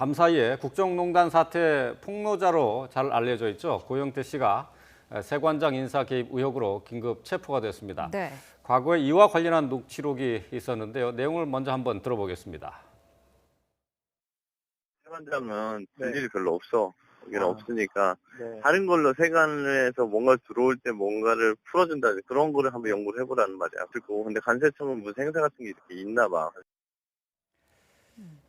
밤사이에 국정농단 사태 폭로자로 잘 알려져 있죠. 고영태 씨가 세관장 인사 개입 의혹으로 긴급 체포가 됐습니다. 네. 과거에 이와 관련한 녹취록이 있었는데요. 내용을 먼저 한번 들어보겠습니다. 세관장은 볼 일이 별로 없어. 여기는 없으니까 네. 다른 걸로 세관에서 뭔가 들어올 때 뭔가를 풀어준다 그런 거를 한번 연구를 해보라는 말이야. 그리고 근데 간세청은 무슨 행사 같은 게 이렇게 있나 봐.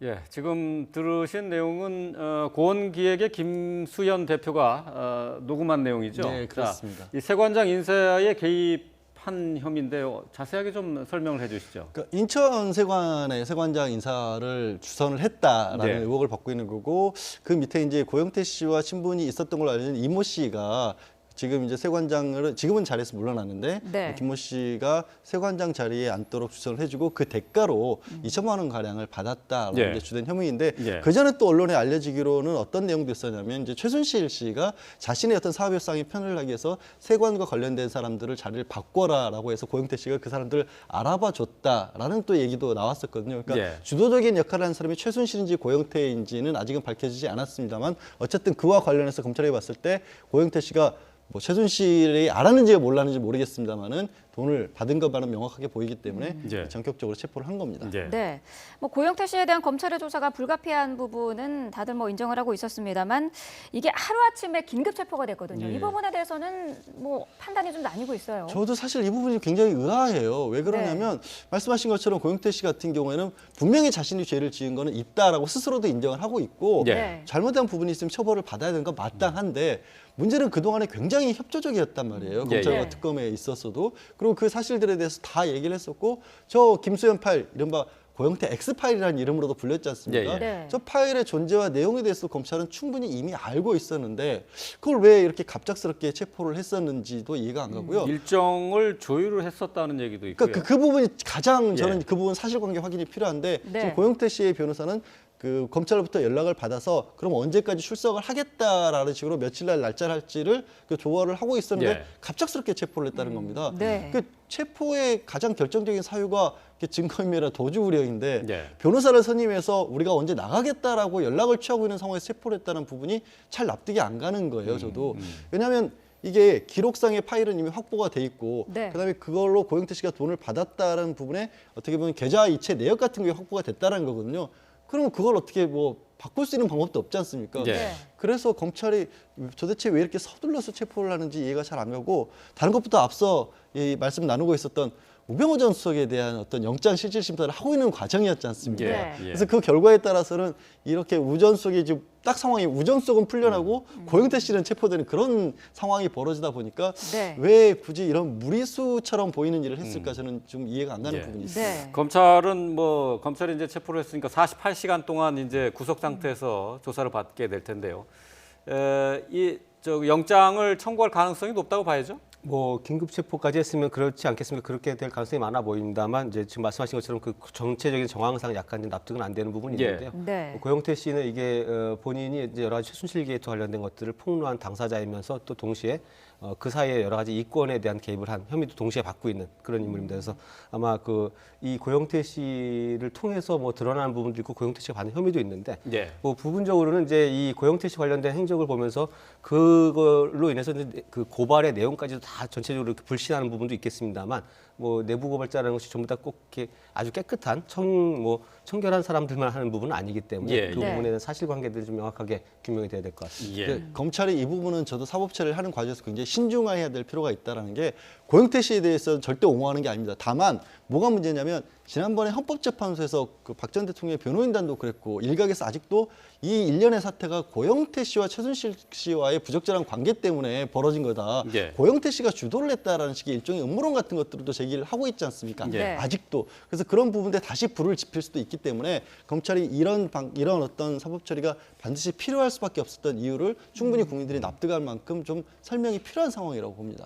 예, 지금 들으신 내용은 고원기획의 김수현 대표가 녹음한 내용이죠. 네, 그렇습니다. 자, 이 세관장 인사에 개입한 혐의인데요. 자세하게 좀 설명을 해주시죠. 그러니까 인천 세관의 세관장 인사를 주선을 했다라는 네. 의혹을 받고 있는 거고, 그 밑에 이제 고영태 씨와 친분이 있었던 걸로 알려진 이모 씨가 지금 이제 세관장을 지금은 자리에서 물러났는데 네. 김모 씨가 세관장 자리에 앉도록 주선을 해주고 그 대가로 2천만 원 가량을 받았다라고 예. 이제 주된 혐의인데 예. 그 전에 또 언론에 알려지기로는 어떤 내용도 있었냐면 이제 최순실 씨가 자신의 어떤 사업 협상에 편을 하기 위해서 세관과 관련된 사람들을 자리를 바꿔라라고 해서 고영태 씨가 그 사람들을 알아봐 줬다라는 또 얘기도 나왔었거든요. 그러니까 예. 주도적인 역할을 한 사람이 최순실인지 고영태인지는 아직은 밝혀지지 않았습니다만 어쨌든 그와 관련해서 검찰이 봤을 때 고영태 씨가 뭐 최순실이 알았는지 몰랐는지 모르겠습니다만은 돈을 받은 것만은 명확하게 보이기 때문에 예. 전격적으로 체포를 한 겁니다. 예. 네. 뭐 고영태 씨에 대한 검찰의 조사가 불가피한 부분은 다들 뭐 인정을 하고 있었습니다만 이게 하루아침에 긴급 체포가 됐거든요. 네. 이 부분에 대해서는 뭐 판단이 좀 나뉘고 있어요. 저도 사실 이 부분이 굉장히 의아해요. 왜 그러냐면 말씀하신 것처럼 고영태 씨 같은 경우에는 분명히 자신이 죄를 지은 거는 있다라고 스스로도 인정을 하고 있고 예. 네. 잘못한 부분이 있으면 처벌을 받아야 되는 건 마땅한데 문제는 그동안에 굉장히 협조적이었단 말이에요. 예, 검찰과 예. 특검에 있었어도. 그리고 그 사실들에 대해서 다 얘기를 했었고 저 김수현 파일, 이른바 고영태 X파일이라는 이름으로도 불렸지 않습니까? 예, 예. 네. 저 파일의 존재와 내용에 대해서 검찰은 충분히 이미 알고 있었는데 그걸 왜 이렇게 갑작스럽게 체포를 했었는지도 이해가 안 가고요. 일정을 조율을 했었다는 얘기도 있고요. 그러니까 그 부분이 가장 저는 예. 그 부분 사실관계 확인이 필요한데 네. 지금 고영태 씨의 변호사는 그 검찰로부터 연락을 받아서 그럼 언제까지 출석을 하겠다라는 식으로 며칠 날 날짜를 할지를 그 조언을 하고 있었는데 예. 갑작스럽게 체포를 했다는 겁니다. 네. 그 체포의 가장 결정적인 사유가 증거인멸이나 도주 우려인데 예. 변호사를 선임해서 우리가 언제 나가겠다라고 연락을 취하고 있는 상황에서 체포를 했다는 부분이 잘 납득이 안 가는 거예요. 저도 왜냐하면 이게 기록상의 파일은 이미 확보가 돼 있고 네. 그다음에 그걸로 고영태 씨가 돈을 받았다는 부분에 어떻게 보면 계좌 이체 내역 같은 게 확보가 됐다는 거거든요. 그러면 그걸 어떻게 뭐 바꿀 수 있는 방법도 없지 않습니까? 예. 네. 그래서 검찰이 도대체 왜 이렇게 서둘러서 체포를 하는지 이해가 잘 안 가고 다른 것보다 앞서 이 말씀 나누고 있었던 우병우 전 수석에 대한 어떤 영장 실질 심사를 하고 있는 과정이었지 않습니까? 네. 예. 그래서 그 결과에 따라서는 이렇게 우전 수석이 지금 딱 상황이 우전 수석은 풀려나고 고영태 씨는 체포되는 그런 상황이 벌어지다 보니까 네. 왜 굳이 이런 무리수처럼 보이는 일을 했을까 저는 좀 이해가 안 가는 예. 부분이 있습니다. 네. 검찰이 이제 체포를 했으니까 48시간 동안 이제 구속 상태에서 조사를 받게 될 텐데요. 영장을 청구할 가능성이 높다고 봐야죠. 뭐 긴급 체포까지 했으면 그렇지 않겠습니까? 그렇게 될 가능성이 많아 보입니다만 이제 지금 말씀하신 것처럼 그 정체적인 정황상 약간 좀 납득은 안 되는 부분이 예. 있는데요. 네. 고영태 씨는 이게 본인이 이제 여러 가지 최순실 게이트와 관련된 것들을 폭로한 당사자이면서 또 동시에 그 사이에 여러 가지 이권에 대한 개입을 한 혐의도 동시에 받고 있는 그런 인물입니다. 그래서 아마 이 고영태 씨를 통해서 뭐 드러나는 부분도 있고 고영태 씨가 받는 혐의도 있는데 예. 뭐 부분적으로는 이제 이 고영태 씨 관련된 행적을 보면서 그걸로 인해서 이제 그 고발의 내용까지도 다 전체적으로 이렇게 불신하는 부분도 있겠습니다만 뭐 내부 고발자라는 것이 전부 다 꼭 이렇게 아주 깨끗한 청결한 사람들만 하는 부분은 아니기 때문에 예, 그 예. 부분에 대한 사실관계들이 좀 명확하게 규명이 돼야 될 것 같습니다. 예. 근데 검찰이 이 부분은 저도 사법 처리를 하는 과정에서 굉장히 신중해야 될 필요가 있다는 게 고영태 씨에 대해서는 절대 옹호하는 게 아닙니다. 다만 뭐가 문제냐면 지난번에 헌법재판소에서 그 박 전 대통령의 변호인단도 그랬고 일각에서 아직도 이 일련의 사태가 고영태 씨와 최순실 씨와의 부적절한 관계 때문에 벌어진 거다. 예. 고영태 씨가 주도를 했다라는 식의 일종의 음모론 같은 것들도 제기를 하고 있지 않습니까? 네. 아직도. 그래서 그런 부분에 다시 불을 지필 수도 있기 때문에 검찰이 이런 어떤 사법 처리가 반드시 필요할 수밖에 없었던 이유를 충분히 국민들이 납득할 만큼 좀 설명이 필요한 상황이라고 봅니다.